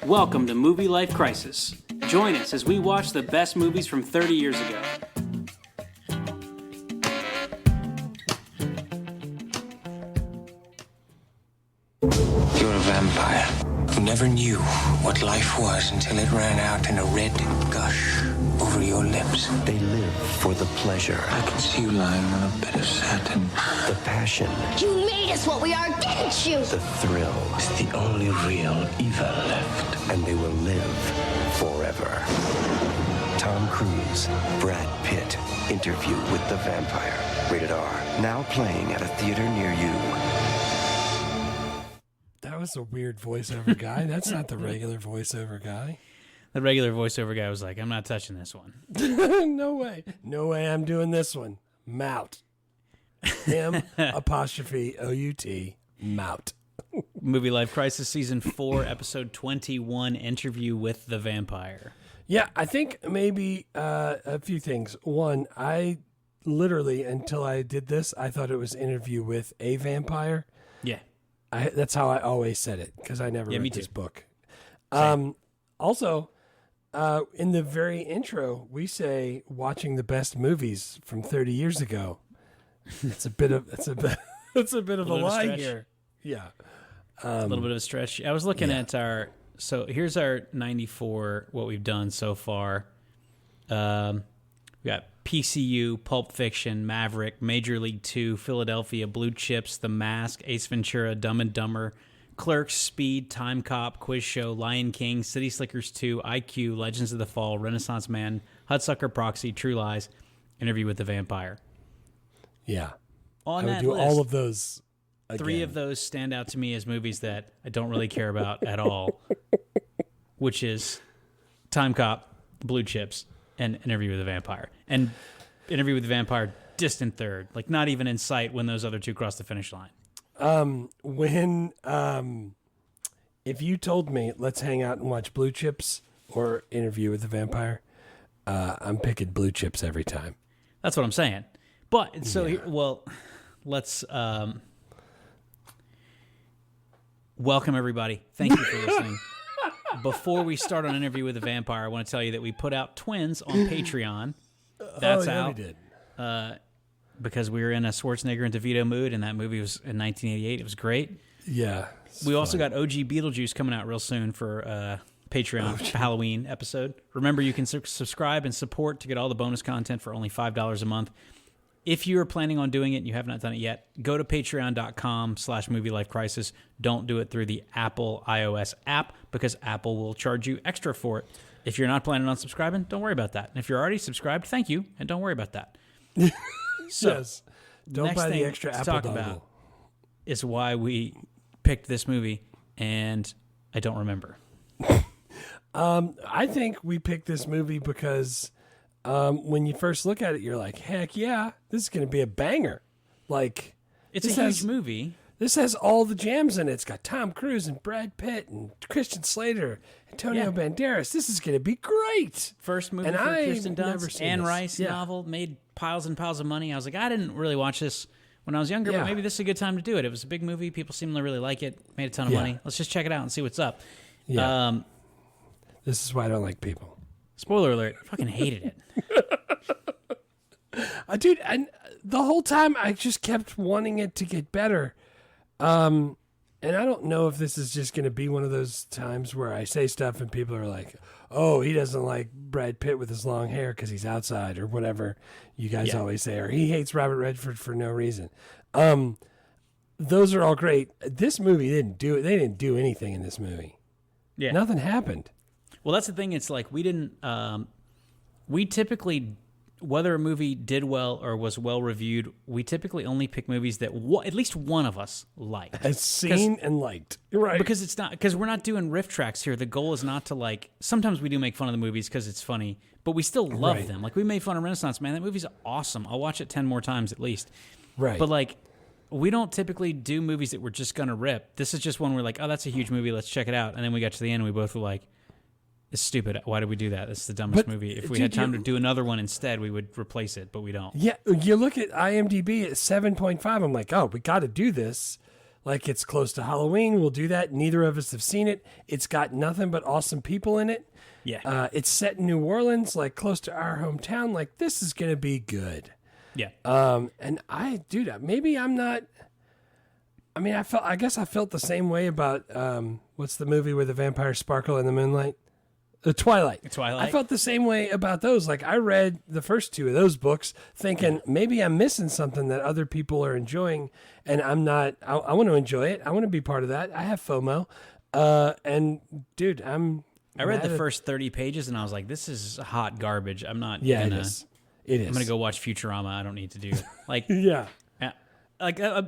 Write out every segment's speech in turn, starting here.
Welcome to Movie Life Crisis. Join us as we watch the best movies from 30 years ago. You're a vampire who never knew what life was until it ran out in a red gush over your lips. They live for the pleasure, I can see you lying on a bed of satin. the passion, You made us what we are, didn't you? the thrill, It's the only real evil left. and they will live forever. Tom Cruise, Brad Pitt, Interview with the Vampire. Rated R. Now playing at a theater near you. That was a weird voiceover guy. That's not the regular voiceover guy. The regular voiceover guy was like, I'm not touching this one. No way. No way I'm doing this one. Mout. M''OUT. Mout. Movie Life Crisis Season 4, Episode 21, Interview with the Vampire. Yeah, I think maybe a few things. One, I literally, until I did this, I thought it was Interview with a Vampire. Yeah. That's how I always said it, because I never Yeah, me read too. this book. Also, in the very intro, we say watching the best movies from 30 years ago. It's a bit of a lie stretch. here. Yeah. A little bit of a stretch. I was looking at so here's our 94, what we've done so far. We got PCU, Pulp Fiction, Maverick, Major League 2, Philadelphia, Blue Chips, The Mask, Ace Ventura, Dumb and Dumber, Clerks, Speed, Time Cop, Quiz Show, Lion King, City Slickers 2, IQ, Legends of the Fall, Renaissance Man, Hudsucker Proxy, True Lies, Interview with the Vampire. Yeah. On I would that do list, all of those again. 3 of those stand out to me as movies that I don't really care about at all, which is Time Cop, Blue Chips, and Interview with the Vampire. And Interview with the Vampire, distant third. Like, not even in sight when those other two cross the finish line. If you told me, let's hang out and watch Blue Chips or Interview with the Vampire, I'm picking Blue Chips every time. That's what I'm saying. But, so, let's... welcome, everybody. Thank you for listening. Before we start on Interview with the Vampire, I want to tell you that we put out Twins on Patreon. That's out. We did. Because we were in a Schwarzenegger and DeVito mood, and that movie was in 1988. It was great. Yeah. We also got OG Beetlejuice coming out real soon for Patreon Halloween episode. Remember, you can subscribe and support to get all the bonus content for only $5 a month. If you are planning on doing it and you have not done it yet, go to patreon.com/movielifecrisis. Don't do it through the Apple iOS app because Apple will charge you extra for it. If you're not planning on subscribing, don't worry about that. And if you're already subscribed, thank you, and don't worry about that. So, Yes. Don't next buy the thing extra to Apple talk dongle. about is why we picked this movie, and I don't remember. I think we picked this movie because when you first look at it, you're like, heck yeah, this is going to be a banger. Like, It's a this huge has- movie. This has all the jams in it. It's got Tom Cruise and Brad Pitt and Christian Slater, Antonio Yeah. Banderas. This is going to be great. First movie And for I've Kirsten never Dunst, seen Anne this. Rice Yeah. novel, made piles and piles of money. I was like, I didn't really watch this when I was younger, Yeah. but maybe this is a good time to do it. It was a big movie. People seem to really like it. Made a ton of Yeah. money. Let's just check it out and see what's up. Yeah. This is why I don't like people. Spoiler alert, I fucking hated it. Dude, and the whole time I just kept wanting it to get better. And I don't know if this is just going to be one of those times where I say stuff and people are like, oh, he doesn't like Brad Pitt with his long hair because he's outside or whatever you guys Yeah. always say, or he hates Robert Redford for no reason. Those are all great. This movie they didn't do anything in this movie. Yeah. Nothing happened. Well, that's the thing. It's like we didn't. We typically, whether a movie did well or was well reviewed, we typically only pick movies that at least one of us liked. Has seen and liked. Right. Because we're not doing riff tracks here. The goal is not to like. Sometimes we do make fun of the movies because it's funny, but we still love Right. them. Like we made fun of Renaissance Man. That movie's awesome. I'll watch it 10 more times at least. Right. But like, we don't typically do movies that we're just gonna rip. This is just one we're like, oh, that's a huge movie. Let's check it out. And then we got to the end, and we both were like, it's stupid. Why did we do that? It's the dumbest But, movie. If we dude, had time to do another one instead, we would replace it, but we don't. Yeah, you look at IMDb at 7.5. I'm like, oh, we got to do this. Like it's close to Halloween. We'll do that. Neither of us have seen it. It's got nothing but awesome people in it. Yeah. It's set in New Orleans, like close to our hometown. Like this is going to be good. Yeah. And maybe I'm not. I mean, I guess I felt the same way about what's the movie where the vampires sparkle in the moonlight? The Twilight. I felt the same way about those. Like I read the first 2 of those books thinking maybe I'm missing something that other people are enjoying and I'm not. I want to enjoy it. I want to be part of that. I have FOMO. And dude, I read the first 30 pages and I was like, this is hot garbage. I'm not Yeah, gonna, it is. It is. I'm going to go watch Futurama. I don't need to do like, Yeah.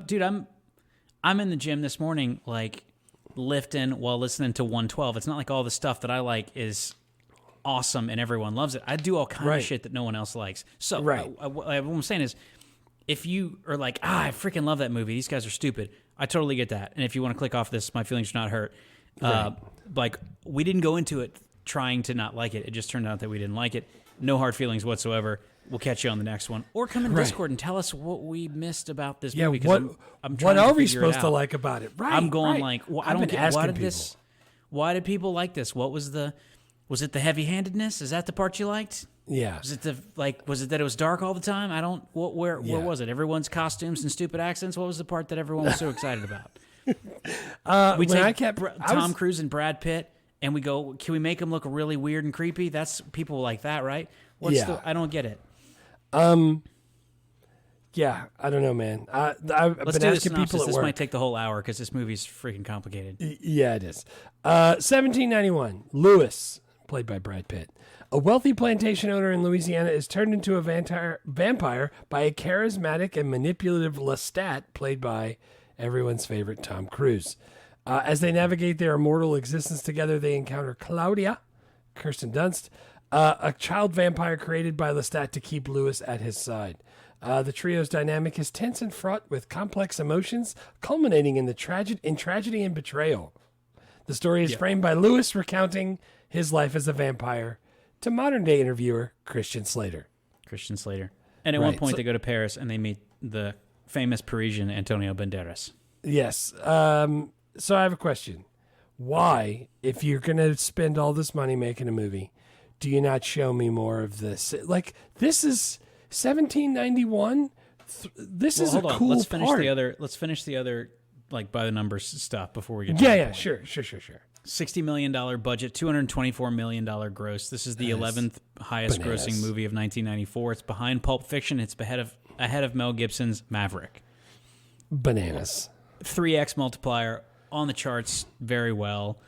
Dude, I'm in the gym this morning, like lifting while listening to 112. It's not like all the stuff that I like is awesome and everyone loves it. I do all kind of shit that no one else likes. So what I'm saying is, if you are like, I freaking love that movie, these guys are stupid, I totally get that. And if you want to click off this, my feelings are not hurt. Like we didn't go into it trying to not like it. It just turned out that we didn't like it. No hard feelings whatsoever. We'll catch you on the next one. Or come in Discord and tell us what we missed about this movie. What are we supposed to like about it? Right. I'm going like, well, I don't get why did people. Why did people like this? Was it the heavy-handedness? Is that the part you liked? Yeah. Was it that it was dark all the time? Where was it? Everyone's costumes and stupid accents? What was the part that everyone was so excited about? We take Tom Cruise and Brad Pitt and we go, can we make them look really weird and creepy? That's people like that, right? I don't get it. Yeah, I don't know, man. I've Let's been do asking people at This work. might take the whole hour because this movie's freaking complicated. Yeah, it is. 1791, Lewis, played by Brad Pitt. A wealthy plantation owner in Louisiana is turned into a vampire by a charismatic and manipulative Lestat, played by everyone's favorite Tom Cruise. As they navigate their immortal existence together, they encounter Claudia, Kirsten Dunst, a child vampire created by Lestat to keep Lewis at his side. The trio's dynamic is tense and fraught with complex emotions, culminating in tragedy and betrayal. The story is framed by Lewis recounting his life as a vampire to modern-day interviewer Christian Slater. And at one point, they go to Paris and they meet the famous Parisian Antonio Banderas. Yes. So I have a question. Why, if you're going to spend all this money making a movie, do you not show me more of this? Like, this is 1791. This is a cool Let's finish part. Let's finish the other, like, by the numbers stuff before we get to Yeah, sure. $60 million budget, $224 million gross. This is the 11th highest grossing movie of 1994. It's behind Pulp Fiction. It's ahead of Mel Gibson's Maverick. Bananas. 3x multiplier, on the charts very well.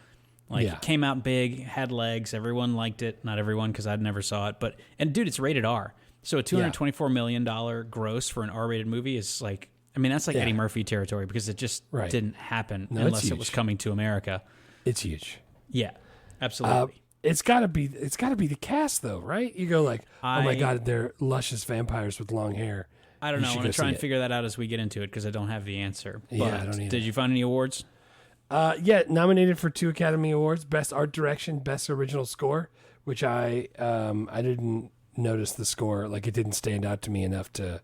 It came out big, had legs. Everyone liked it. Not everyone, because I never saw it. And dude, it's rated R. So a $224 million gross for an R-rated movie is like, I mean, that's like Eddie Murphy territory because it just didn't happen unless it was coming to America. It's huge. Yeah, absolutely. It's gotta be the cast though, right? You go like, oh my God, they're luscious vampires with long hair. I don't know. I'm gonna try and figure that out as we get into it because I don't have the answer. But I don't either. Did you find any awards? Nominated for 2 Academy Awards: Best Art Direction, Best Original Score. Which I didn't notice the score. Like it didn't stand out to me enough to.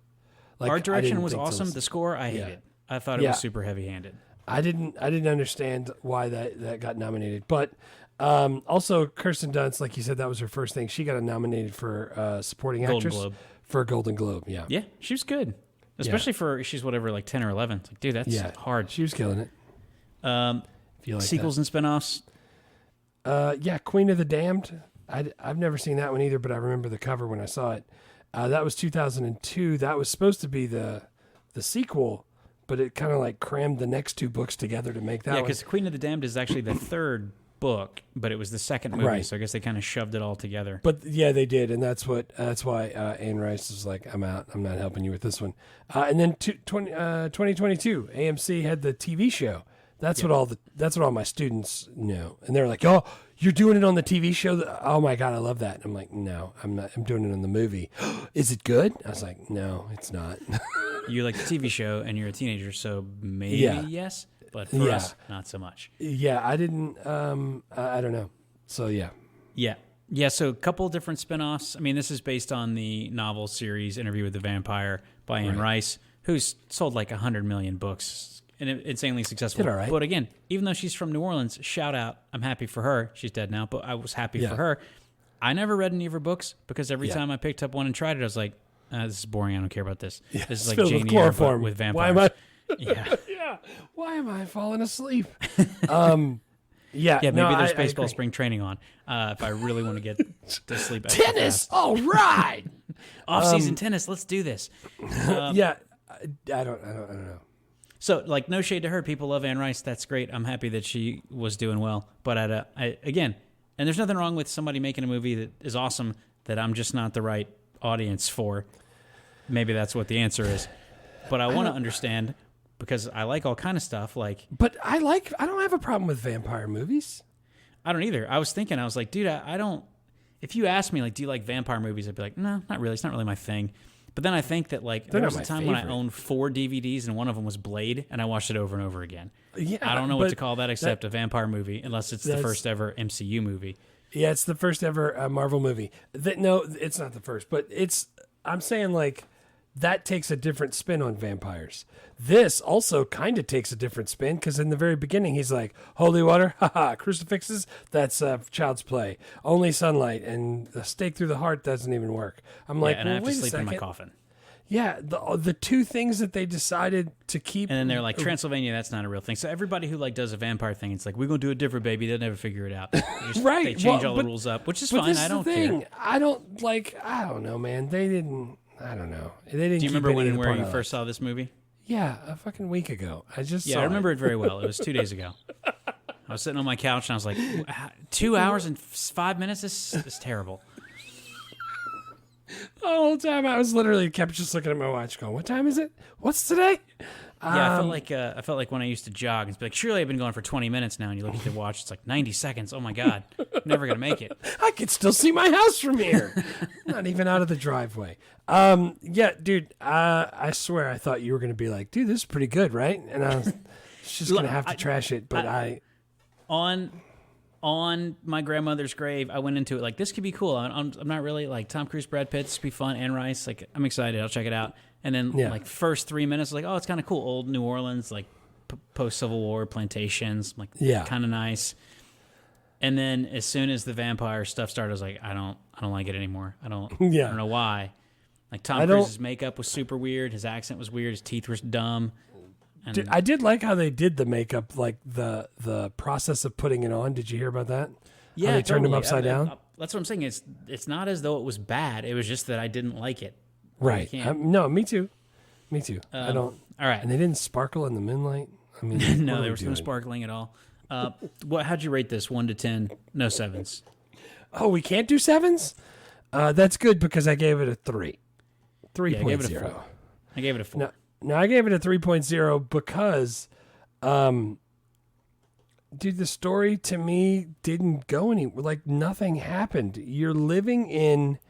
Like, Art direction was awesome. The score, I hate it. I thought it was super heavy-handed. I didn't understand why that got nominated, but also Kirsten Dunst, like you said, that was her first thing. She got nominated for supporting actress for a Golden Globe. Yeah, she was good, especially for she's whatever like 10 or 11. It's like, dude, that's hard. She was killing it. Sequels and spinoffs. Queen of the Damned. I've never seen that one either, but I remember the cover when I saw it. That was 2002. That was supposed to be the sequel, but it kind of like crammed the next 2 books together to make that one. Yeah, because Queen of the Damned is actually the 3rd book, but it was the 2nd movie, so I guess they kind of shoved it all together. But yeah, they did, and that's why Anne Rice was like, I'm out. I'm not helping you with this one. And then 2022, AMC had the TV show. That's what all my students know, and they're like, "Oh, you're doing it on the TV show? Oh my God, I love that!" And I'm like, "No, I'm not. I'm doing it on the movie. Is it good?" I was like, "No, it's not." You like the TV show, and you're a teenager, so maybe yes, but for us, not so much. Yeah, I didn't. I don't know. So yeah. So a couple of different spinoffs. I mean, this is based on the novel series "Interview with the Vampire" by Anne Rice, who's sold like 100 million books insanely successful. Did all right. But again, even though she's from New Orleans, shout out, I'm happy for her. She's dead now, but I was happy for her. I never read any of her books because every time I picked up one and tried it, I was like, this is boring. I don't care about this. Yeah, this is like filled with Jane Eyre chloroform. with vampires. Why am I? Yeah. Why am I falling asleep? Maybe no, there's I baseball agree. spring training on if I really want to get to sleep. Tennis. All right. Off-season tennis. Let's do this. I don't know. So, like, no shade to her. People love Anne Rice. That's great. I'm happy that she was doing well. But again, and there's nothing wrong with somebody making a movie that is awesome that I'm just not the right audience for. Maybe that's what the answer is. But I want to understand because I like all kind of stuff. But I don't have a problem with vampire movies. I don't either. I was like, dude, I don't. If you ask me, like, do you like vampire movies? I'd be like, no, not really. It's not really my thing. But then I think that, like, there was a time when I owned 4 DVDs and one of them was Blade, and I watched it over and over again. Yeah, I don't know what to call that except a vampire movie, unless it's the first ever MCU movie. Yeah, it's the first ever Marvel movie. No, it's not the first, but I'm saying, like, that takes a different spin on vampires. This also kind of takes a different spin because in the very beginning he's like, holy water, haha, crucifixes, that's child's play. Only sunlight and a stake through the heart doesn't even work. I'm like, and I have to wait a sleep in my second. coffin. Yeah, the two things that they decided to keep, And then they're like, Transylvania, that's not a real thing. So everybody who like does a vampire thing, it's like, we're going to do it different, baby. They'll never figure it out. right? They change all the rules up, which is fine. This I is don't the thing. care. I don't know, man. They didn't. I don't know. They didn't. Do you keep remember any when of and the where part you I first liked. saw this movie? Yeah, a fucking week ago. I I remember it very well. It was 2 days ago. I was sitting on my couch and I was like, 2 hours and 5 minutes? This is terrible. The whole time I was literally kept just looking at my watch, going, "What time is it? What's today?" Yeah, I felt like when I used to jog, it's like, surely I've been going for 20 minutes now, and you look at the watch, it's like 90 seconds. Oh my God, I'm never gonna make it. I could still see my house from here. Not even out of the driveway. Yeah, dude. I swear I thought you were gonna be like, "Dude, this is pretty good, right?" And I was just gonna have to trash it, but On my grandmother's grave, I went into it like, this could be cool. I'm not really like Tom Cruise, Brad Pitt. This could be fun. Anne Rice, like, I'm excited. I'll check it out. And then like first 3 minutes, like, oh, it's kind of cool. Old New Orleans, like post Civil War plantations, like kind of nice. And then as soon as the vampire stuff started, I was like, I don't like it anymore. I don't know why. Like Tom Cruise's makeup was super weird. His accent was weird. His teeth were dumb. Dude, I did like how they did the makeup, like the process of putting it on. Did you hear about that? Yeah, how they turned him upside down. That's what I'm saying. It's not as though it was bad. It was just that I didn't like it. Right. No, me too. Me too. I don't. All right. And they didn't sparkle in the moonlight. I mean, no, there was no sparkling at all. How'd you rate this? 1 to 10? No 7s. Oh, we can't do 7s. That's good because I gave it a 3. 3.0. Yeah, I gave it a 4. I gave it a 4. No, I gave it a 3.0 because, dude, the story to me didn't go anywhere. Like, nothing happened. You're living in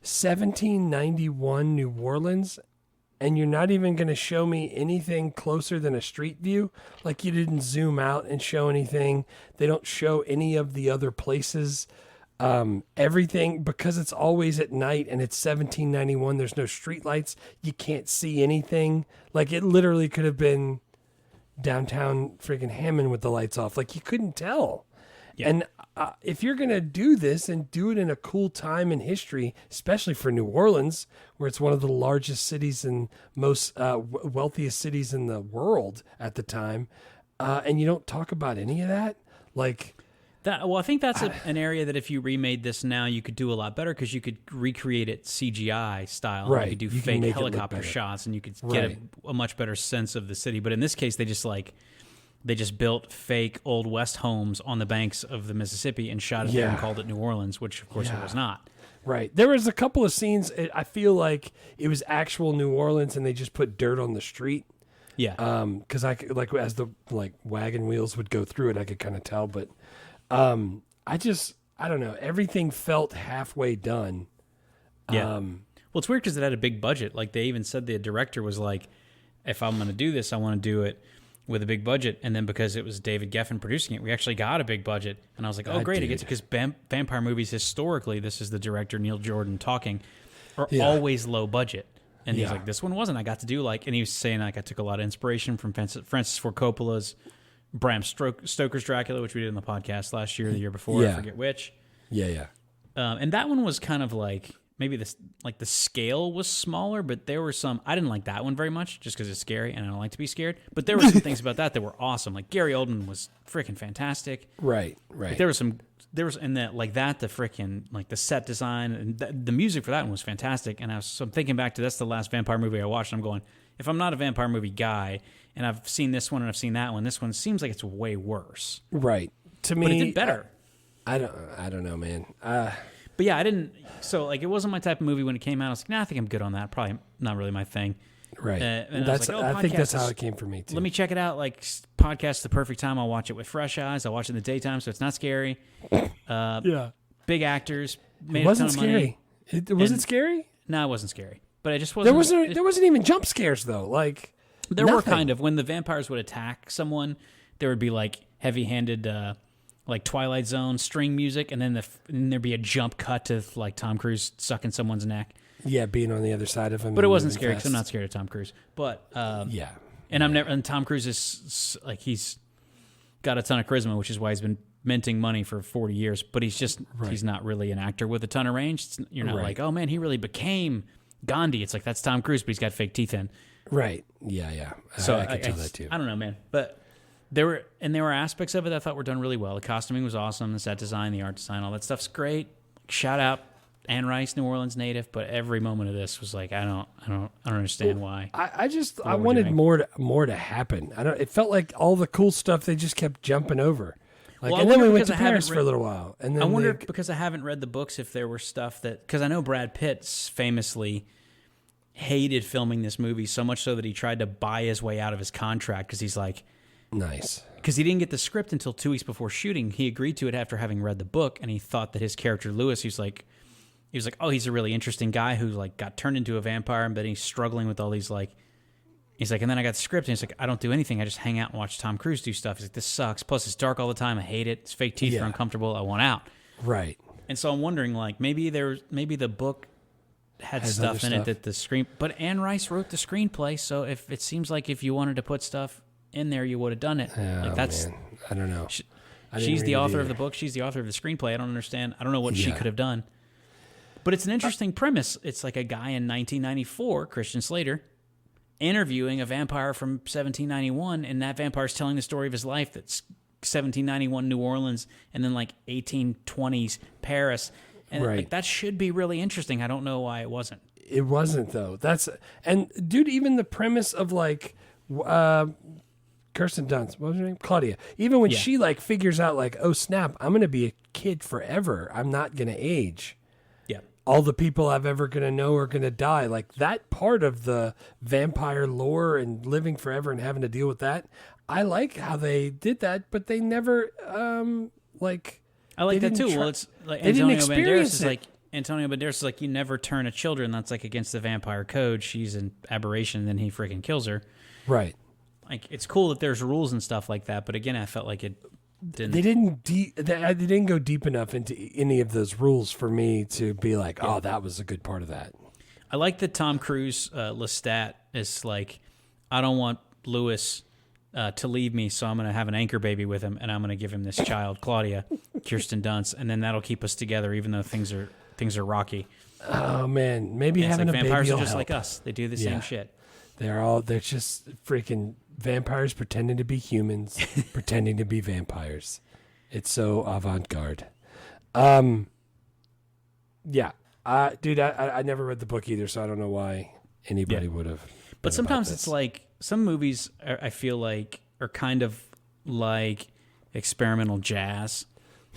1791 New Orleans, and you're not even going to show me anything closer than a street view. Like, you didn't zoom out and show anything. They don't show any of the other places. Everything, because it's always at night and it's 1791, there's no street lights, you can't see anything. Like, it literally could have been downtown friggin' Hammond with the lights off. Like, you couldn't tell. And if you're gonna do this and do it in a cool time in history, especially for New Orleans, where it's one of the largest cities and most wealthiest cities in the world at the time, and you don't talk about any of that, like, I think that's an area that if you remade this now, you could do a lot better because you could recreate it CGI style. Right. You could do fake helicopter shots, and you could get a much better sense of the city. But in this case, they just built fake Old West homes on the banks of the Mississippi and shot it there and called it New Orleans, which of course it was not. Right. There was a couple of scenes. I feel like it was actual New Orleans, and they just put dirt on the street. Yeah. Because I could, like, as the wagon wheels would go through it, I could kind of tell, but. I don't know. Everything felt halfway done. Yeah. Well, it's weird because it had a big budget. Like, they even said the director was like, if I'm going to do this, I want to do it with a big budget. And then because it was David Geffen producing it, we actually got a big budget. And I was like, oh, great. It gets because vampire movies historically, this is the director, Neil Jordan, talking, are always low budget. And he's like, this one wasn't. I got to do like, and he was saying like I took a lot of inspiration from Francis Ford Coppola's Bram Stoker's Dracula, which we did in the podcast last year, or the year before, I forget which. Yeah. And that one was kind of like maybe this like the scale was smaller, but there were some. I didn't like that one very much, just because it's scary, and I don't like to be scared. But there were some things about that were awesome. Like Gary Oldman was freaking fantastic. Right. Like, there was in that like that the freaking like the set design and the music for that one was fantastic. And I'm thinking back to that's the last vampire movie I watched. And I'm going, if I'm not a vampire movie guy, and I've seen this one and I've seen that one, this one seems like it's way worse. Right. To me, but it did better. I don't know, man. But yeah, I didn't. So like, it wasn't my type of movie when it came out. I was like, nah, I think I'm good on that. Probably not really my thing. Right. And that's. I think that's how it came for me too. Let me check it out. Like, podcast the perfect time. I'll watch it with fresh eyes. I'll watch it in the daytime, so it's not scary. Yeah. Big actors. It wasn't scary. Was it scary? No, it wasn't scary. But it just wasn't. There wasn't even jump scares though. Like there were kind of when the vampires would attack someone, there would be like heavy-handed. Like Twilight Zone string music, and then there'd be a jump cut to like Tom Cruise sucking someone's neck. Yeah, being on the other side of him. But it wasn't scary because I'm not scared of Tom Cruise. But yeah, and I'm never. And Tom Cruise is like he's got a ton of charisma, which is why he's been minting money for 40 years. But he's not really an actor with a ton of range. You're not like, oh man, he really became Gandhi. It's like that's Tom Cruise, but he's got fake teeth in. Right. Yeah. So I could tell that too. I don't know, man, but. There were aspects of it that I thought were done really well. The costuming was awesome, the set design, the art design, all that stuff's great. Shout out Anne Rice, New Orleans native, but every moment of this was like I don't understand why. I wanted more to happen. It felt like all the cool stuff they just kept jumping over. Like, well, and then we went to Paris for a little while, and then I wonder because I haven't read the books if there were stuff that because I know Brad Pitt famously hated filming this movie so much so that he tried to buy his way out of his contract because he's like. Nice. Because he didn't get the script until 2 weeks before shooting. He agreed to it after having read the book, and he thought that his character Lewis, he was like, oh, he's a really interesting guy who like got turned into a vampire, but he's struggling with all these like. He's like, and then I got the script, and he's like, I don't do anything. I just hang out and watch Tom Cruise do stuff. He's like, this sucks. Plus, it's dark all the time. I hate it. His fake teeth are uncomfortable. I want out. Right. And so I'm wondering, like, maybe the book had stuff in it that the screen. But Anne Rice wrote the screenplay, so if it seems like if you wanted to put stuff in there, you would have done it. Like that's. Man. I don't know. She's the author of the book. She's the author of the screenplay. I don't understand. I don't know what she could have done. But it's an interesting premise. It's like a guy in 1994, Christian Slater, interviewing a vampire from 1791, and that vampire's telling the story of his life. That's 1791 New Orleans, and then like 1820s Paris, and like, that should be really interesting. I don't know why it wasn't. It wasn't though. Dude, even the premise of like. Kirsten Dunst, what was her name? Claudia. Even when she like figures out like, oh snap, I'm gonna be a kid forever. I'm not gonna age. Yeah. All the people I've ever gonna know are gonna die. Like that part of the vampire lore and living forever and having to deal with that. I like how they did that, but they never like. I like that too. Well, it's like Antonio Banderas is like, you never turn a children. That's like against the vampire code. She's an aberration, and then he freaking kills her. Right. Like, it's cool that there's rules and stuff like that, but again, I felt like it didn't. They didn't go deep enough into any of those rules for me to be like, oh, that was a good part of that. I like that Tom Cruise, Lestat, is like, I don't want Lewis to leave me, so I'm going to have an anchor baby with him, and I'm going to give him this child, Claudia, Kirsten Dunst, and then that'll keep us together, even though things are rocky. Oh man, maybe having like a baby vampires will are just help. like us. They do the same shit. They're just freaking vampires pretending to be humans, pretending to be vampires. It's so avant-garde. Yeah. Dude, I never read the book either, so I don't know why anybody would have. But sometimes it's like some movies I feel like are kind of like experimental jazz,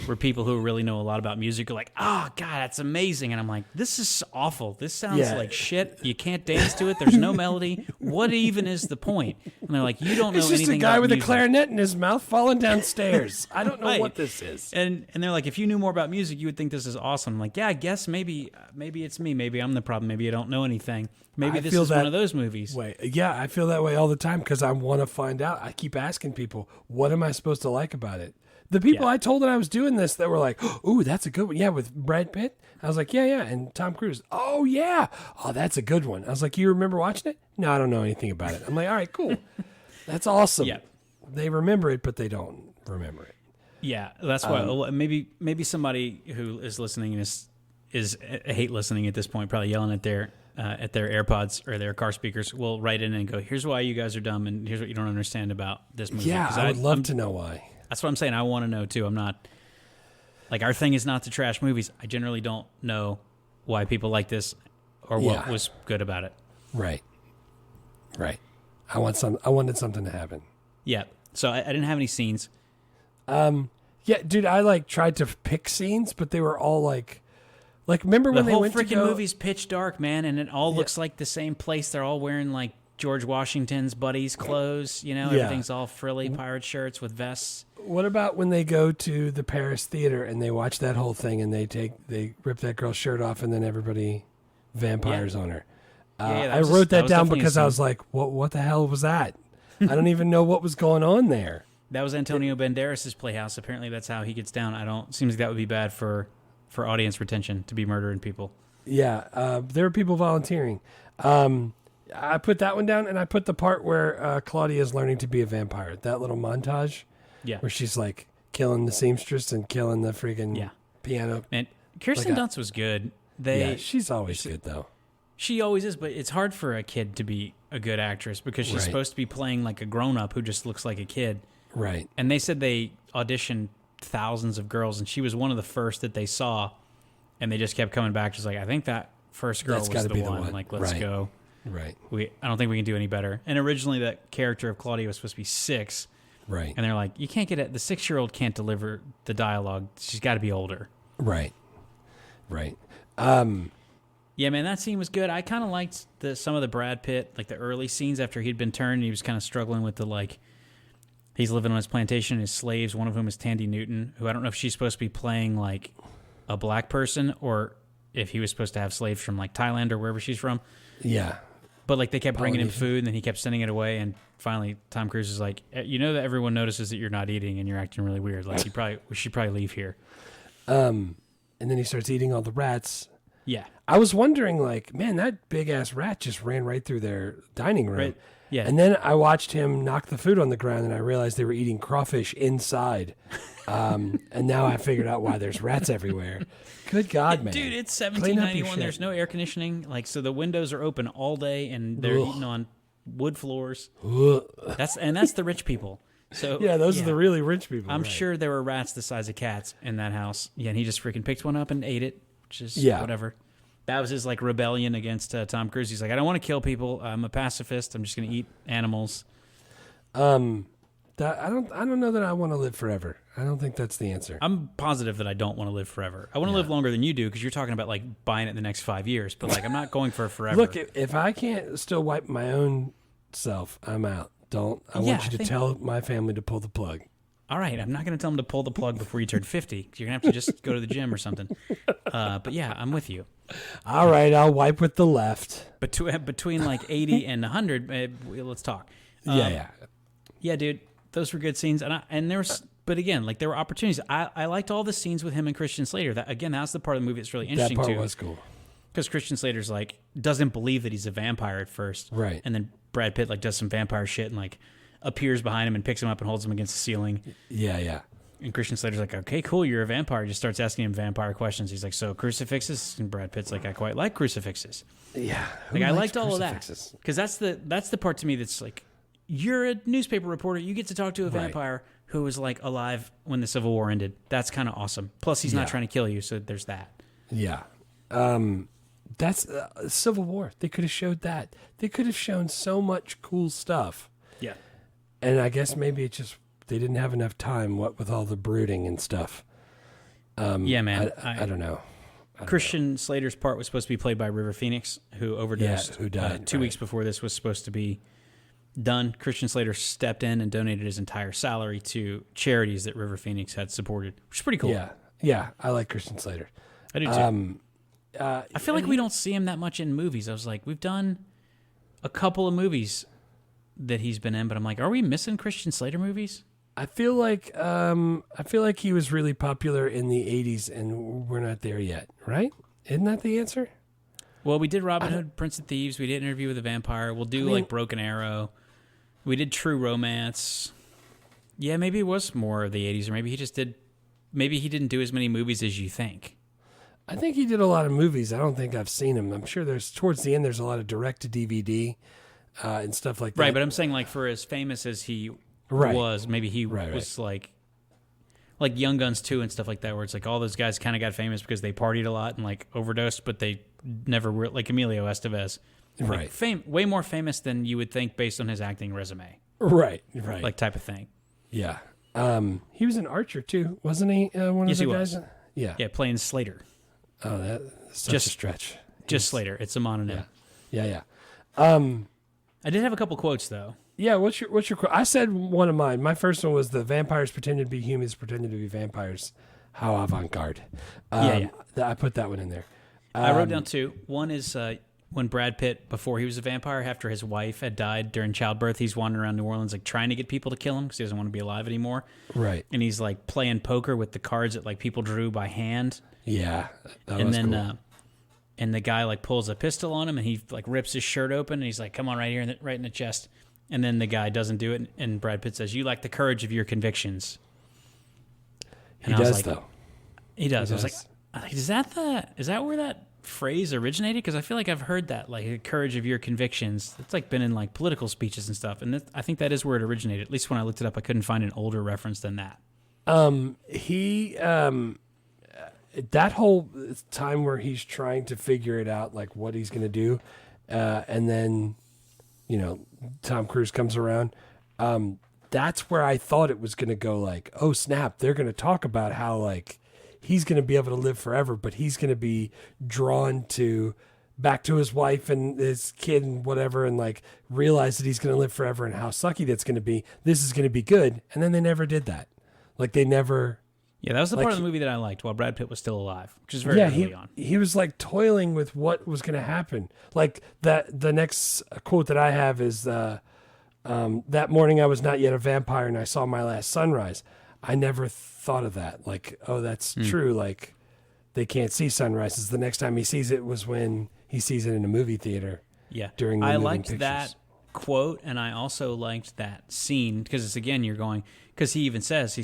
where people who really know a lot about music are like, oh, God, that's amazing. And I'm like, this is awful. This sounds like shit. You can't dance to it. There's no melody. What even is the point? And they're like, you don't know anything about music. It's just a guy with a clarinet in his mouth falling downstairs. I don't know what this is. And they're like, if you knew more about music, you would think this is awesome. I'm like, yeah, I guess maybe it's me. Maybe I'm the problem. Maybe I don't know anything. Maybe this is one of those movies. Wait, yeah, I feel that way all the time because I want to find out. I keep asking people, what am I supposed to like about it? The people I told that I was doing this that were like, ooh, that's a good one. Yeah, with Brad Pitt. I was like, yeah. And Tom Cruise. Oh, yeah. Oh, that's a good one. I was like, you remember watching it? No, I don't know anything about it. I'm like, all right, cool. That's awesome. Yeah. They remember it, but they don't remember it. Yeah, that's why maybe somebody who is listening is hate listening at this point, probably yelling at their AirPods or their car speakers, will write in and go, here's why you guys are dumb and here's what you don't understand about this movie. Yeah, I would love to know why. That's what I'm saying. I want to know too. I'm not like, our thing is not to trash movies. I generally don't know why people like this or what was good about it. Right. I wanted something to happen. Yeah. So I didn't have any scenes. Yeah, dude, I tried to pick scenes, but they were all like remember when they went to go... The whole freaking movie's pitch dark, man, and it all looks like the same place. They're all wearing like George Washington's buddies' clothes, everything's all frilly pirate shirts with vests. What about when they go to the Paris theater and they watch that whole thing and they rip that girl's shirt off and then everybody vampires on her? I wrote that down because I was like, what the hell was that? I don't even know what was going on there. That was Antonio Banderas' Playhouse. Apparently that's how he gets down. Seems like that would be bad for audience retention, to be murdering people. Yeah, there are people volunteering. I put that one down, and I put the part where Claudia is learning to be a vampire. That little montage, where she's like killing the seamstress and killing the freaking piano. And Kirsten Dunst was good. She's always good though. She always is, but it's hard for a kid to be a good actress because she's supposed to be playing like a grown-up who just looks like a kid. Right. And they said they auditioned thousands of girls, and she was one of the first that they saw, and they just kept coming back. She's like, I think that first girl was the one. Like, let's go. Right. I don't think we can do any better. And originally that character of Claudia was supposed to be 6. Right. And they're like, you can't get it. The 6-year-old can't deliver the dialogue. She's got to be older. Right. Yeah, man, that scene was good. I kind of liked some of the Brad Pitt, like the early scenes after he'd been turned. He was kind of struggling with he's living on his plantation. His slaves, one of whom is Tandy Newton, who I don't know if she's supposed to be playing like a black person or if he was supposed to have slaves from like Thailand or wherever she's from. Yeah. But like they kept bringing him food and then he kept sending it away. And finally Tom Cruise is like, you know that everyone notices that you're not eating and you're acting really weird. Like we should probably leave here. And then he starts eating all the rats. Yeah. I was wondering like, man, that big ass rat just ran right through their dining room. Right. Yeah. And then I watched him knock the food on the ground and I realized they were eating crawfish inside. And now I figured out why there's rats everywhere. Good God, man. Dude, it's 1791. There's no air conditioning. So the windows are open all day and they're eating on wood floors. That's the rich people. So yeah, those are the really rich people. I'm sure there were rats the size of cats in that house. Yeah, and he just freaking picked one up and ate it, which is whatever. That was his rebellion against Tom Cruise. He's like, I don't want to kill people. I'm a pacifist. I'm just going to eat animals. I don't know that I want to live forever. I don't think that's the answer. I'm positive that I don't want to live forever. I want to live longer than you do because you're talking about buying it in the next 5 years. But I'm not going for forever. Look, if I can't still wipe my own self, I'm out. I want you to tell my family to pull the plug. All right, I'm not going to tell them to pull the plug before you turn 50. You're going to have to just go to the gym or something. But yeah, I'm with you. All right, I'll wipe with the left. Between 80 and 100, let's talk. Yeah, dude, those were good scenes. But again, there were opportunities. I liked all the scenes with him and Christian Slater. That's the part of the movie that's really interesting too. That part was cool. Because Christian Slater's doesn't believe that he's a vampire at first. Right. And then Brad Pitt does some vampire shit and appears behind him and picks him up and holds him against the ceiling. Yeah. And Christian Slater's like, okay, cool, you're a vampire. Just starts asking him vampire questions. He's like, so crucifixes? And Brad Pitt's like, I quite like crucifixes. Yeah. I liked all of that. Because that's the part to me that's you're a newspaper reporter. You get to talk to a vampire who was alive when the Civil War ended. That's kind of awesome. Plus, he's not trying to kill you, so there's that. Yeah. That's Civil War. They could have showed that. They could have shown so much cool stuff. Yeah. And I guess maybe they didn't have enough time, with all the brooding and stuff. Yeah, man. I don't know. Christian Slater's part was supposed to be played by River Phoenix, who overdosed. Who died 2 weeks before this was supposed to be done. Christian Slater stepped in and donated his entire salary to charities that River Phoenix had supported, which is pretty cool. Yeah. I like Christian Slater. I do too. I feel like we don't see him that much in movies. I was like, we've done a couple of movies that he's been in, but I'm like, are we missing Christian Slater movies? I feel like he was really popular in the 80s, and we're not there yet, right? Isn't that the answer? Well, we did Robin Hood, Prince of Thieves. We did Interview with a Vampire. We'll do like Broken Arrow. We did True Romance. Yeah, maybe it was more of the 80s, or maybe he just did. Maybe he didn't do as many movies as you think. I think he did a lot of movies. I don't think I've seen him. I'm sure towards the end there's a lot of direct to DVD and stuff like that. Right, but I'm saying like for as famous as he was, maybe he was like Young Guns 2 and stuff like that, where it's like all those guys kind of got famous because they partied a lot and like overdosed, but they never were, like Emilio Estevez. Right. Like way more famous than you would think based on his acting resume. Right. Like type of thing. Yeah. He was an Archer too, wasn't he? One of the guys? Was. Yeah. Yeah, playing Slater. Oh, that's such a stretch. Just Slater. It's a mononym. Yeah. I did have a couple quotes though. Yeah, what's your quote? I said one of mine. My first one was the vampires pretending to be humans, pretending to be vampires. How avant-garde. I put that one in there. I wrote down two. One is when Brad Pitt, before he was a vampire, after his wife had died during childbirth, he's wandering around New Orleans like trying to get people to kill him because he doesn't want to be alive anymore. Right. And he's like playing poker with the cards that like people drew by hand. Yeah. That was cool. And the guy like pulls a pistol on him and he like rips his shirt open and he's like, come on, right here, right in the chest. And then the guy doesn't do it. And Brad Pitt says, you lack the courage of your convictions. And he does, though. He does. I was like, is that where that phrase originated? Because I feel like I've heard that, like, the courage of your convictions. It's like been in like political speeches and stuff. And I think that is where it originated. At least when I looked it up, I couldn't find an older reference than that. That whole time where he's trying to figure it out, like what he's going to do. And then, Tom Cruise comes around. That's where I thought it was going to go like, oh snap, they're going to talk about how like he's going to be able to live forever, but he's going to be drawn back to his wife and his kid and whatever, and like realize that he's going to live forever and how sucky that's going to be. This is going to be good. And then they never did that. Like they never. Yeah, that was the part of the movie that I liked while Brad Pitt was still alive, which is very early on. He was like toiling with what was going to happen. Like that. The next quote that I have is, that morning I was not yet a vampire and I saw my last sunrise. I never thought of that. Like, oh, that's true. Like they can't see sunrises. The next time he sees it was when he sees it in a movie theater. Yeah. During the I moving liked pictures. that quote, and I also liked that scene because it's again because he even says he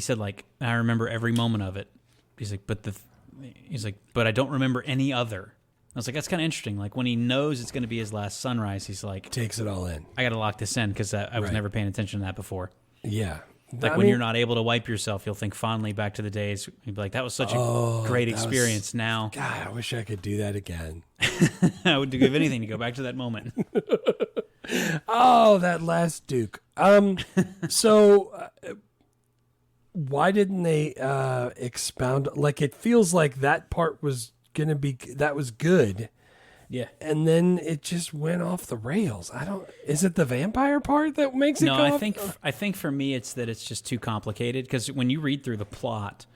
said like I remember every moment of it. He's like, but I don't remember any other. I was like, that's kind of interesting. Like when he knows it's going to be his last sunrise, he's like, takes it all in. I got to lock this in because I was never paying attention to that before. Yeah. Like when you're not able to wipe yourself, you'll think fondly back to the days. You'd be like, that was such a great experience. Now, God, I wish I could do that again. I would give anything to go back to that moment. Oh, that last Duke. So why didn't they expound? Like it feels like that part was that was good. Yeah. And then it just went off the rails. Is it the vampire part that makes it go off? I think for me it's that it's just too complicated because when you read through the plot,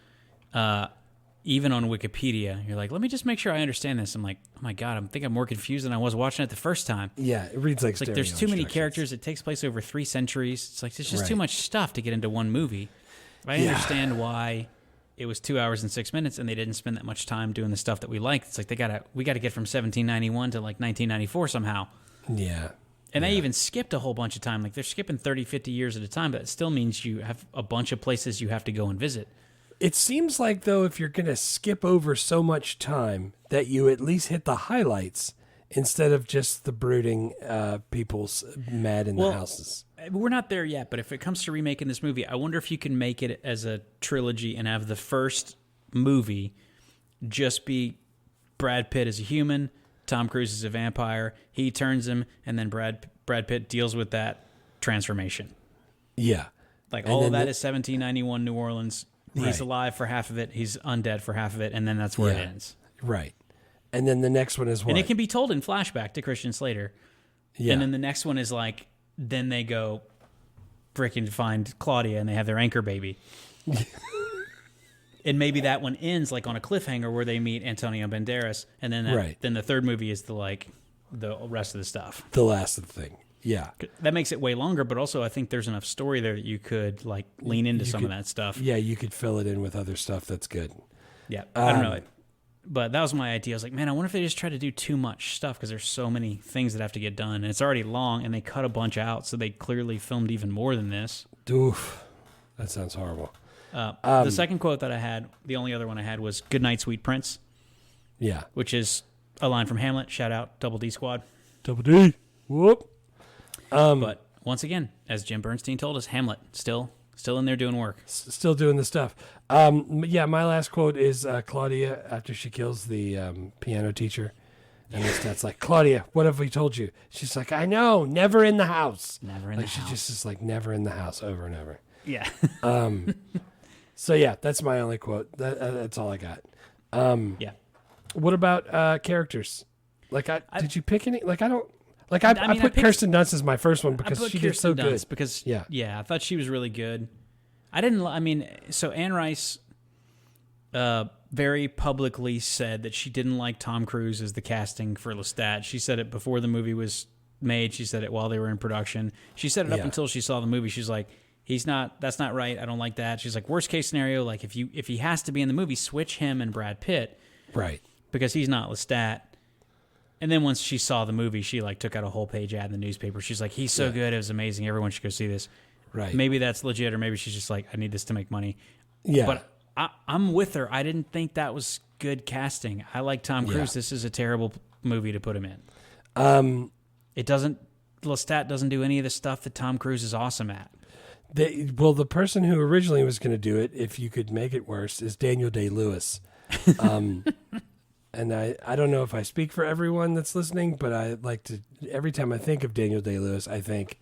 even on Wikipedia, you're like, let me just make sure I understand this. I'm like, oh my God, I think I'm more confused than I was watching it the first time. Yeah, it reads like it's like there's too many characters. It takes place over 3 centuries. It's like there's just too much stuff to get into one movie. I understand why it was 2 hours and 6 minutes, and they didn't spend that much time doing the stuff that we liked. It's like we got to get from 1791 to like 1994 somehow. Yeah. And they even skipped a whole bunch of time. Like they're skipping 30, 50 years at a time, but it still means you have a bunch of places you have to go and visit. It seems like, though, if you're going to skip over so much time, that you at least hit the highlights instead of just the brooding people's mad in the houses. We're not there yet, but if it comes to remaking this movie, I wonder if you can make it as a trilogy and have the first movie just be Brad Pitt as a human, Tom Cruise as a vampire, he turns him, and then Brad Pitt deals with that transformation. Yeah. Like all of that is 1791 New Orleans. He's alive for half of it, he's undead for half of it, and then that's where it ends. Right. And then the next one is what? And it can be told in flashback to Christian Slater. Yeah. And then the next one is like, then they go freaking find Claudia and they have their anchor baby. And maybe that one ends like on a cliffhanger where they meet Antonio Banderas, and then then the third movie is the rest of the stuff. The last thing. Yeah. That makes it way longer, but also I think there's enough story there that you could like lean into some of that stuff. Yeah, you could fill it in with other stuff that's good. Yeah, I don't know. But that was my idea. I was like, man, I wonder if they just try to do too much stuff because there's so many things that have to get done. And it's already long, and they cut a bunch out, so they clearly filmed even more than this. Oof. That sounds horrible. The second quote that I had, the only other one I had was, "Good night, sweet prince." Yeah. Which is a line from Hamlet. Shout out, Double D Squad. Double D. Whoop. But once again, as Jim Bernstein told us, Hamlet still in there doing work. Still doing the stuff. Yeah, my last quote is Claudia after she kills the piano teacher. And the stat's like, "Claudia, what have we told you?" She's like, "I know, never in the house." Never in the house. She just is like, "Never in the house," over and over. Yeah. So yeah, that's my only quote. That's all I got. Yeah. What about characters? Like, did you pick any? Like, I don't. Like, I put Kirsten Dunst as my first one because she did so good. Because I thought she was really good. So Anne Rice very publicly said that she didn't like Tom Cruise as the casting for Lestat. She said it before the movie was made. She said it while they were in production. She said it up until she saw the movie. She's like, that's not right. I don't like that. She's like, worst case scenario, like if he has to be in the movie, switch him and Brad Pitt. Right. Because he's not Lestat. And then once she saw the movie, she like took out a whole page ad in the newspaper. She's like, he's so good. It was amazing. Everyone should go see this. Right. Maybe that's legit, or maybe she's just like, I need this to make money. Yeah. But I'm with her. I didn't think that was good casting. I like Tom Cruise. Yeah. This is a terrible movie to put him in. Lestat doesn't do any of the stuff that Tom Cruise is awesome at. The person who originally was going to do it, if you could make it worse, is Daniel Day-Lewis. And I don't know if I speak for everyone that's listening, but I like to, every time I think of Daniel Day-Lewis, I think,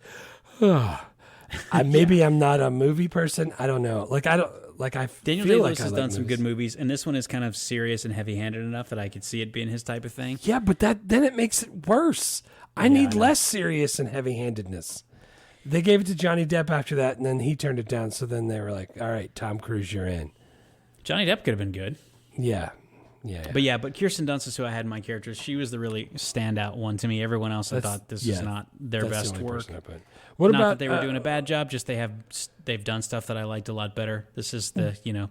maybe I'm not a movie person. I don't know. Daniel Day-Lewis has done some good movies, and this one is kind of serious and heavy-handed enough that I could see it being his type of thing. Yeah, but then it makes it worse. I need less serious and heavy-handedness. They gave it to Johnny Depp after that, and then he turned it down. So then they were like, all right, Tom Cruise, you're in. Johnny Depp could have been good. Yeah. But Kirsten Dunst is who I had in my characters. She was the really standout one to me. Everyone else, I thought this is not their best work. What not about that they were doing a bad job, just they've done stuff that I liked a lot better. This is the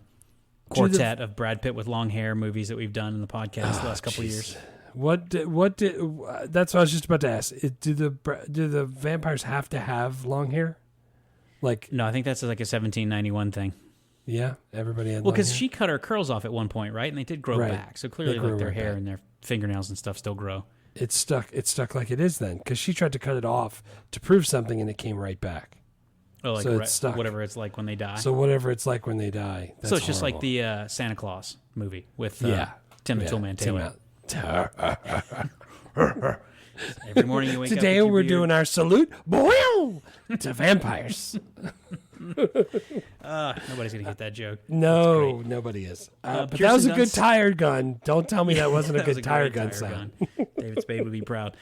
quartet of Brad Pitt with long hair movies that we've done in the podcast the last couple of years. That's what I was just about to ask. Do the vampires have to have long hair? No, I think that's like a 1791 thing. Yeah, everybody had. Well, because she cut her curls off at one point, right? And they did grow back, so clearly, like their hair and their fingernails and stuff still grow. It's stuck like it is then, because she tried to cut it off to prove something, and it came right back. Oh, so it's stuck. Whatever it's like when they die. So whatever it's like when they die. That's so it's just horrible. like the Santa Claus movie with Tim the Toolman Taylor. Every morning you wake up. Today we're doing our salute to vampires. Nobody's gonna get that joke. No, nobody is. But that was a good tire gun. Don't tell me that wasn't a good tire gun sound. David Spade would be proud.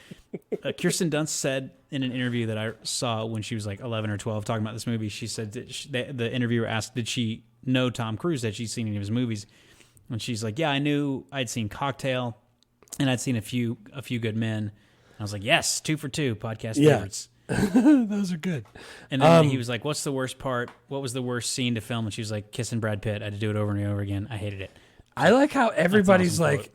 Kirsten Dunst said in an interview that I saw when she was like 11 or 12 talking about this movie, she said that the interviewer asked, did she know Tom Cruise? Had she seen any of his movies? And she's like, yeah, I knew. I'd seen Cocktail, and I'd seen a few Good Men. I was like, yes, 2 for 2 podcast favorites. Those are good. And then he was like, what's the worst part? What was the worst scene to film? And she was like, kissing Brad Pitt. I had to do it over and over again. I hated it. I like how everybody's like,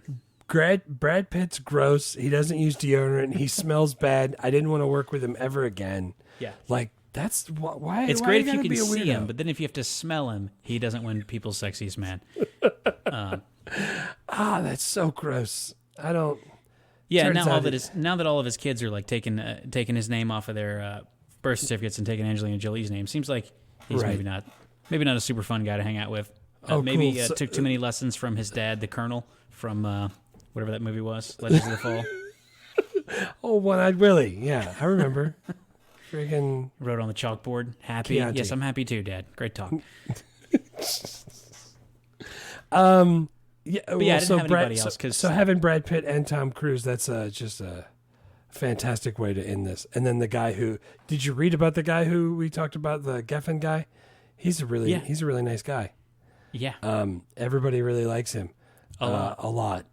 Brad Pitt's gross. He doesn't use deodorant. He smells bad. I didn't want to work with him ever again. Yeah. Like, that's why. It's great if you can see him, but then if you have to smell him, he doesn't win people's sexiest man. That's so gross. I don't. Yeah, now that all of his kids are like taking his name off of their birth certificates and taking Angelina Jolie's name, seems like he's maybe not a super fun guy to hang out with. Maybe cool. Took too many lessons from his dad, the Colonel, from whatever that movie was, Legends of the Fall. Oh, One-Eyed Willie. Yeah, I remember. Freaking wrote on the chalkboard. Happy? Chianti. Yes, I'm happy too, Dad. Great talk. Yeah, but I didn't have anybody else. So having Brad Pitt and Tom Cruise, that's just a fantastic way to end this. And then the guy who, did you read about the guy who we talked about, the Geffen guy? He's a really nice guy. Yeah. Everybody really likes him. A lot.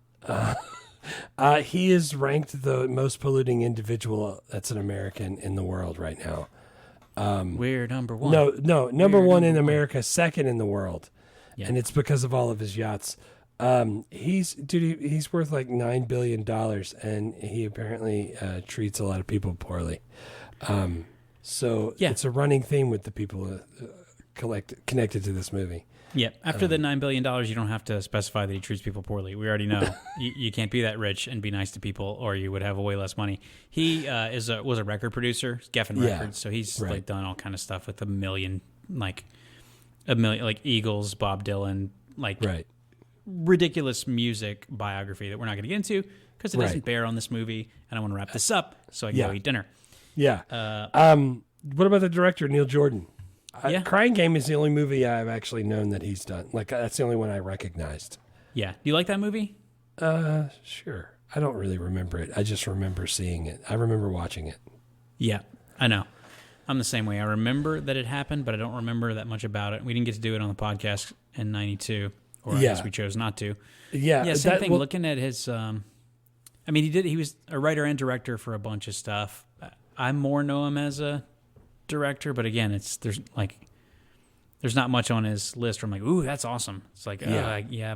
He is ranked the most polluting individual that's an American in the world right now. We're number one. No, number one in America, second in the world. Yeah. And it's because of all of his yachts. He's worth like $9 billion, and he apparently treats a lot of people poorly. So it's a running theme with the people connected to this movie. Yeah. After the $9 billion, you don't have to specify that he treats people poorly. We already know you can't be that rich and be nice to people, or you would have way less money. He was a record producer, Geffen Records, so he's like done all kind of stuff with a million like Eagles, Bob Dylan, ridiculous music biography that we're not going to get into because it doesn't bear on this movie. And I want to wrap this up so I can go eat dinner. Yeah. What about the director, Neil Jordan? Crying Game is the only movie I've actually known that he's done. Like, that's the only one I recognized. Yeah. Do you like that movie? Sure. I don't really remember it. I just remember seeing it. I remember watching it. Yeah, I know. I'm the same way. I remember that it happened, but I don't remember that much about it. We didn't get to do it on the podcast in 92, or I guess we chose not to. Yeah. Yeah, same thing. Looking at his, he was a writer and director for a bunch of stuff. I more know him as a director, but again, there's not much on his list where I'm like, ooh, that's awesome. It's like,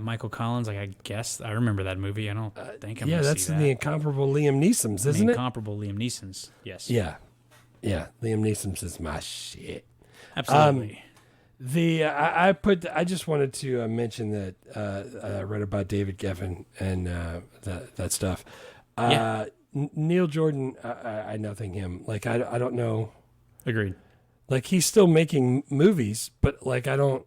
Michael Collins. Like, I guess I remember that movie. I don't think I'm going to see that. Yeah, that's the incomparable Liam Neeson's, isn't it? The incomparable Liam Neeson's, yes. Yeah. Yeah, Liam Neeson's is my shit. Absolutely. I just wanted to mention that I read about David Geffen and that stuff. Neil Jordan, I nothing him. Like, I don't know. Agreed. Like, he's still making movies, but like, I don't.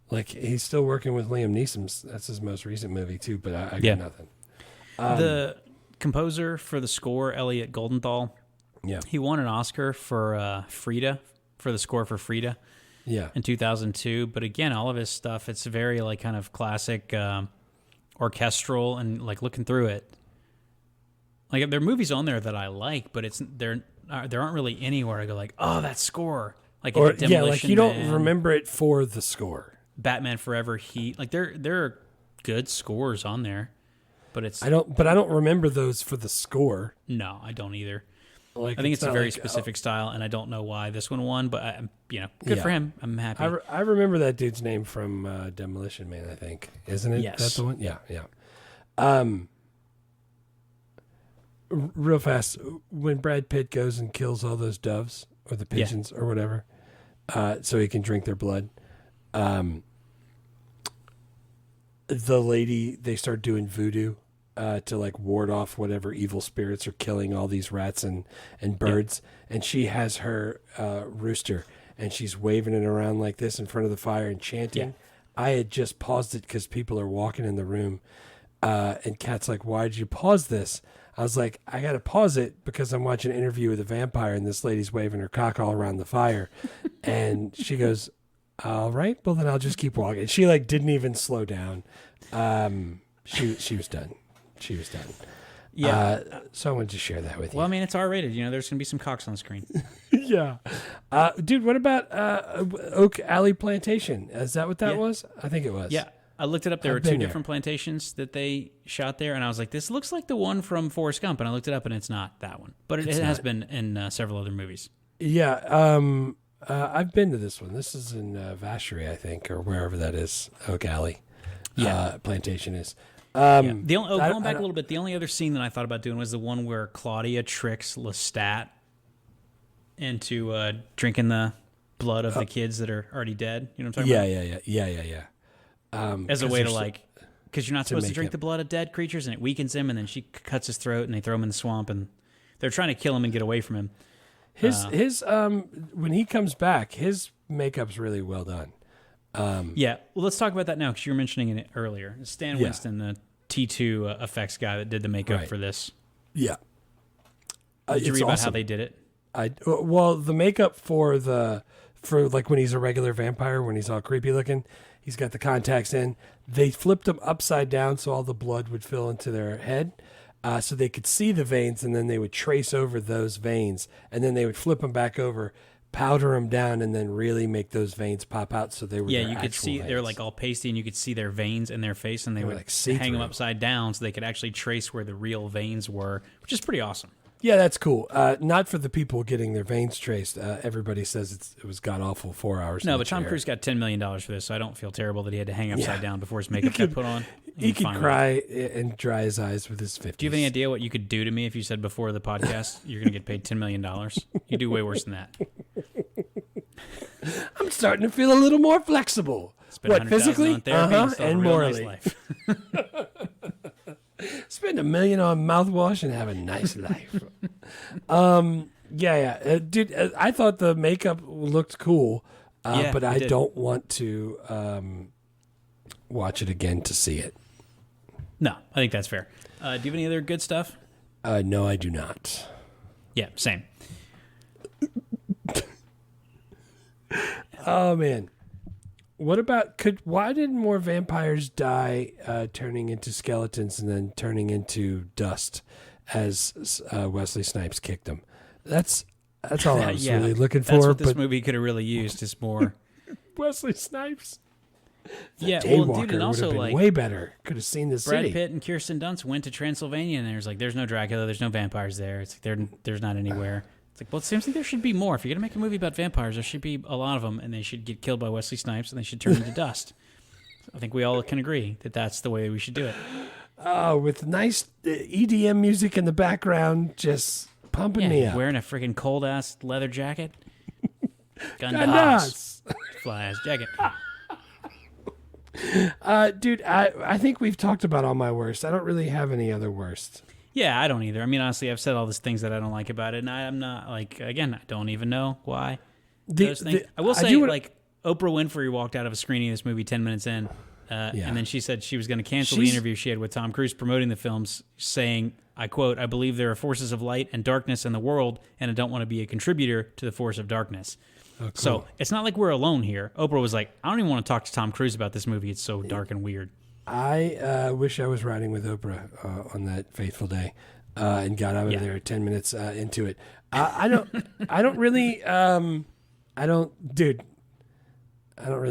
Like, he's still working with Liam Neeson. That's his most recent movie too. But I got nothing. The composer for the score, Elliot Goldenthal. Yeah, he won an Oscar for Frida, for the score for Frida. Yeah, in 2002. But again, all of his stuff, it's very like kind of classic orchestral, and like looking through it, like there are movies on there that I like, but there aren't really anywhere I go like, oh, that score, like like you don't remember it for the score. Batman Forever, Heat, like there are good scores on there, but I don't remember those for the score. No, I don't either. Like, I think it's a very specific style, and I don't know why this one won, but good for him. I'm happy. I remember that dude's name from Demolition Man, I think, isn't it? Yes, that's the one. Yeah. Real fast, when Brad Pitt goes and kills all those doves or the pigeons or whatever, so he can drink their blood. The lady, they start doing voodoo. To like ward off whatever evil spirits are killing all these rats and birds. And she has her rooster, and she's waving it around like this in front of the fire and chanting. Yeah. I had just paused it because people are walking in the room. And Kat's like, why did you pause this? I was like, I got to pause it because I'm watching an interview with a vampire, and this lady's waving her cock all around the fire. And she goes, all right, well then I'll just keep walking. She like didn't even slow down. She was done. She was done. Yeah. So I wanted to share that with you. Well, I mean, it's R-rated. There's going to be some cocks on screen. Yeah. Dude, what about Oak Alley Plantation? Is that what that was? I think it was. Yeah. I looked it up. There were two different plantations that they shot there, and I was like, this looks like the one from Forrest Gump, and I looked it up, and it's not that one. But it has been in several other movies. Yeah. I've been to this one. This is in Vacherie, I think, or wherever that is, Oak Alley Plantation is. Going back a little bit, the only other scene that I thought about doing was the one where Claudia tricks Lestat into drinking the blood of the kids that are already dead. You know what I'm talking about? Yeah. As a way to because you're not supposed to drink the blood of dead creatures, and it weakens him, and then she cuts his throat, and they throw him in the swamp, and they're trying to kill him and get away from him. His when he comes back, his makeup's really well done. Well, let's talk about that now because you were mentioning it earlier. Stan Winston, the T2 effects guy that did the makeup for this. Yeah. Did you read about how they did it? The makeup for like when he's a regular vampire, when he's all creepy looking, he's got the contacts in. They flipped him upside down so all the blood would fill into their head. So they could see the veins, and then they would trace over those veins, and then they would flip them back over, powder them down and then really make those veins pop out so they were Yeah, their you could actual see veins. they're like all pasty, and you could see their veins in their face, and they would like see-through. hang them upside down so they could actually trace where the real veins were, which is pretty awesome. Yeah, that's cool. Not for the people getting their veins traced. Everybody says it was god-awful 4 hours. No, in but the Tom chair. Cruise got $10 million for this, so I don't feel terrible that he had to hang upside down before his makeup got put on. He could Fine with it. cry and dry his eyes with his 50s. Do you have any idea what you could do to me if you said before the podcast you're going to get paid $10 million? You do way worse than that. I'm starting to feel a little more flexible. Spend What, $100,000 physically? on therapy and still have and a real morally. nice life. Spend $1 million on mouthwash and have a nice life. Dude, I thought the makeup looked cool, Yeah, but it I did. don't want to watch it again to see it. No, I think that's fair. Do you have any other good stuff? No, I do not. Yeah, same. Oh man, what about why didn't more vampires die turning into skeletons and then turning into dust as Wesley Snipes kicked them? That's all I was really looking for. That's what this but movie could have really used is more. Wesley Snipes, Yeah, Daywalker well, dude, and would also have been like way better. Could have seen the Brad city. Pitt and Kirsten Dunst went to Transylvania, and there's no Dracula, there's no vampires there. It's like there's not anywhere. It's like, well, it seems like there should be more. If you're gonna make a movie about vampires, there should be a lot of them, and they should get killed by Wesley Snipes, and they should turn into dust. I think we all can agree that that's the way we should do it. Oh, with nice EDM music in the background, just pumping me up. Wearing a freaking cold ass leather jacket. Gundas. Fly ass jacket. Dude, I think we've talked about all my worst. I don't really have any other worst. Yeah, I don't either. I mean, honestly, I've said all these things that I don't like about it, and I'm not like, again, I don't even know why. Those things. I will say, like, Oprah Winfrey walked out of a screening of this movie 10 minutes in, and then she said she was going to cancel the interview she had with Tom Cruise promoting the films, saying, I quote, "I believe there are forces of light and darkness in the world, and I don't want to be a contributor to the force of darkness." Oh, cool. So it's not like we're alone here. Oprah was like, I don't even want to talk to Tom Cruise about this movie. It's so dark and weird. I wish I was riding with Oprah on that fateful day and got out of there 10 minutes into it. I don't really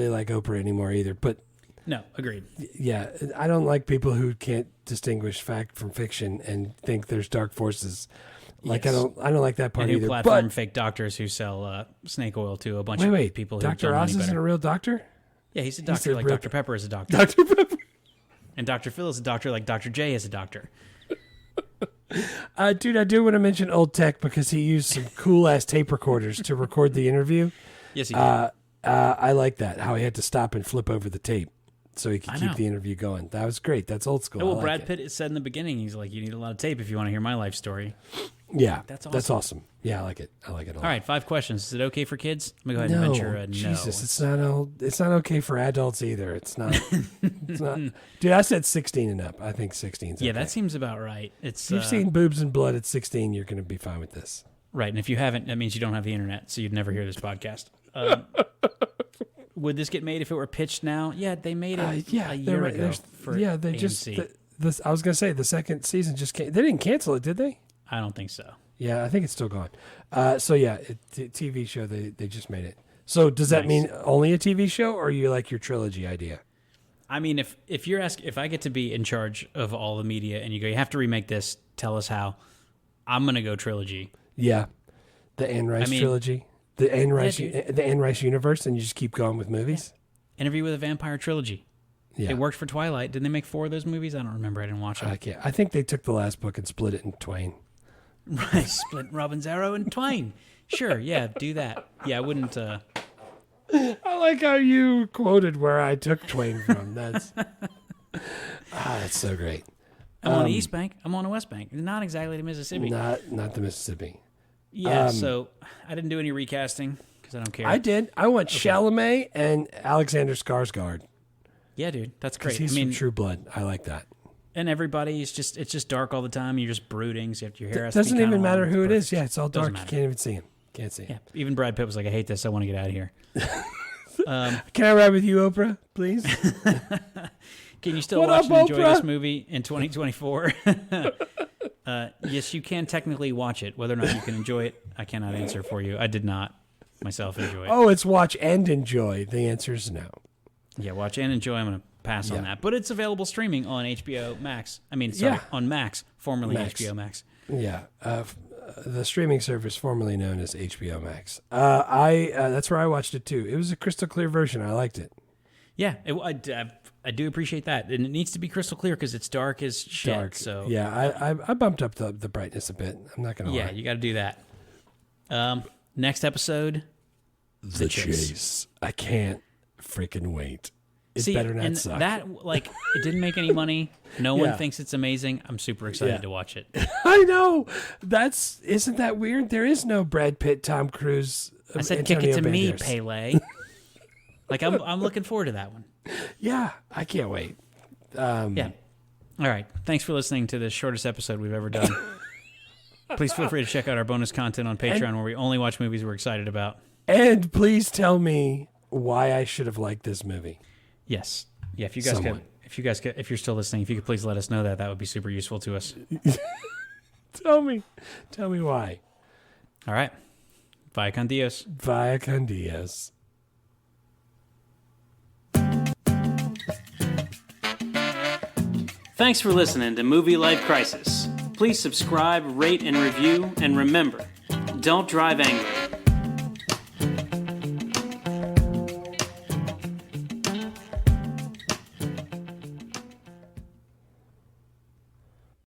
like Oprah anymore either. But no, agreed. Yeah, I don't like people who can't distinguish fact from fiction and think there's dark forces. Like I don't like that part and who either. Platform But fake doctors who sell snake oil to a bunch of people. Who Dr. Oz isn't a real doctor? Yeah, he's a doctor like Dr. Pepper is a doctor. Dr. Pepper. And Dr. Phil is a doctor like Dr. J is a doctor. Dude, I do want to mention Old Tech because he used some cool-ass tape recorders to record the interview. Yes, he did. I like that, how he had to stop and flip over the tape so he could keep know. the interview going. That was great. That's old school. Well, I like Brad it. Pitt said in the beginning, he's like, you need a lot of tape if you want to hear my life story. Yeah, That's awesome. Yeah, I like it. I like it a lot. All right, 5 questions. Is it okay for kids? I'm going to go ahead and venture a no. Jesus, it's not okay for adults either. It's not. It's not. Dude, I said 16 and up. I think 16's okay. Yeah, that seems about right. It's If you've seen boobs and blood at 16, you're going to be fine with this. Right, and if you haven't, that means you don't have the internet, so you'd never hear this podcast. Would this get made if it were pitched now? Yeah, they made it a year ago for they AMC. just. This I was going to say the second season just came. They didn't cancel it, did they? I don't think so. Yeah, I think it's still gone. So yeah, TV show. They just made it. So does that mean only a TV show, or you like your trilogy idea? I mean, if you're asking, if I get to be in charge of all the media, and you go, you have to remake this. Tell us how. I'm gonna go trilogy. Yeah, the Anne Rice trilogy, the Anne Rice universe, and you just keep going with movies. Yeah. Interview with a Vampire trilogy. Yeah, it worked for Twilight. Didn't they make 4 of those movies? I don't remember. I didn't watch them. I think they took the last book and split it in twain. Right, split Robin's arrow in twain. Sure, yeah, do that. Yeah, I wouldn't. I like how you quoted where I took twain from. That's so great. I'm on the East Bank. I'm on the West Bank. Not exactly the Mississippi. Not the Mississippi. Yeah, so I didn't do any recasting because I don't care. I did. I went Chalamet and Alexander Skarsgård. Yeah, dude, that's great. He's from True Blood. I like that. And everybody is it's just dark all the time. You're just brooding. So your hair has doesn't to be even matter long. who it is. Yeah, it's all dark. Matter. You can't even see him. Can't see him. Yeah, even Brad Pitt was like, I hate this. I want to get out of here. Can I ride with you, Oprah, please? Can you still watch and enjoy this movie in 2024? Yes, you can technically watch it. Whether or not you can enjoy it, I cannot answer for you. I did not. myself enjoy it. Oh, it's watch and enjoy. The answer is no. Yeah, watch and enjoy. I'm going to pass on that. But it's available streaming on HBO Max. On Max, formerly Max. HBO Max. Yeah, the streaming service formerly known as HBO Max. That's where I watched it too. It was a crystal clear version. I liked it. Yeah, I do appreciate that, and it needs to be crystal clear because it's dark as shit. Dark. So yeah, I bumped up the brightness a bit. I'm not gonna lie. Yeah, you got to do that. Next episode, The Chase. I can't freaking wait. It See, better not and suck. that it didn't make any money. No one thinks it's amazing. I'm super excited to watch it. I know. Isn't that weird? There is no Brad Pitt, Tom Cruise. I said, Antonio kick it to Banderas. me, Pele. I'm looking forward to that one. Yeah, I can't wait. Yeah. All right. Thanks for listening to the shortest episode we've ever done. Please feel free to check out our bonus content on Patreon, where we only watch movies we're excited about. And please tell me why I should have liked this movie. Yes. Yeah. If you're still listening, if you could please let us know that would be super useful to us. Tell me why. All right. Vaya con Dios. Vaya con Dios. Thanks for listening to Movie Life Crisis. Please subscribe, rate, and review, and remember, don't drive angry.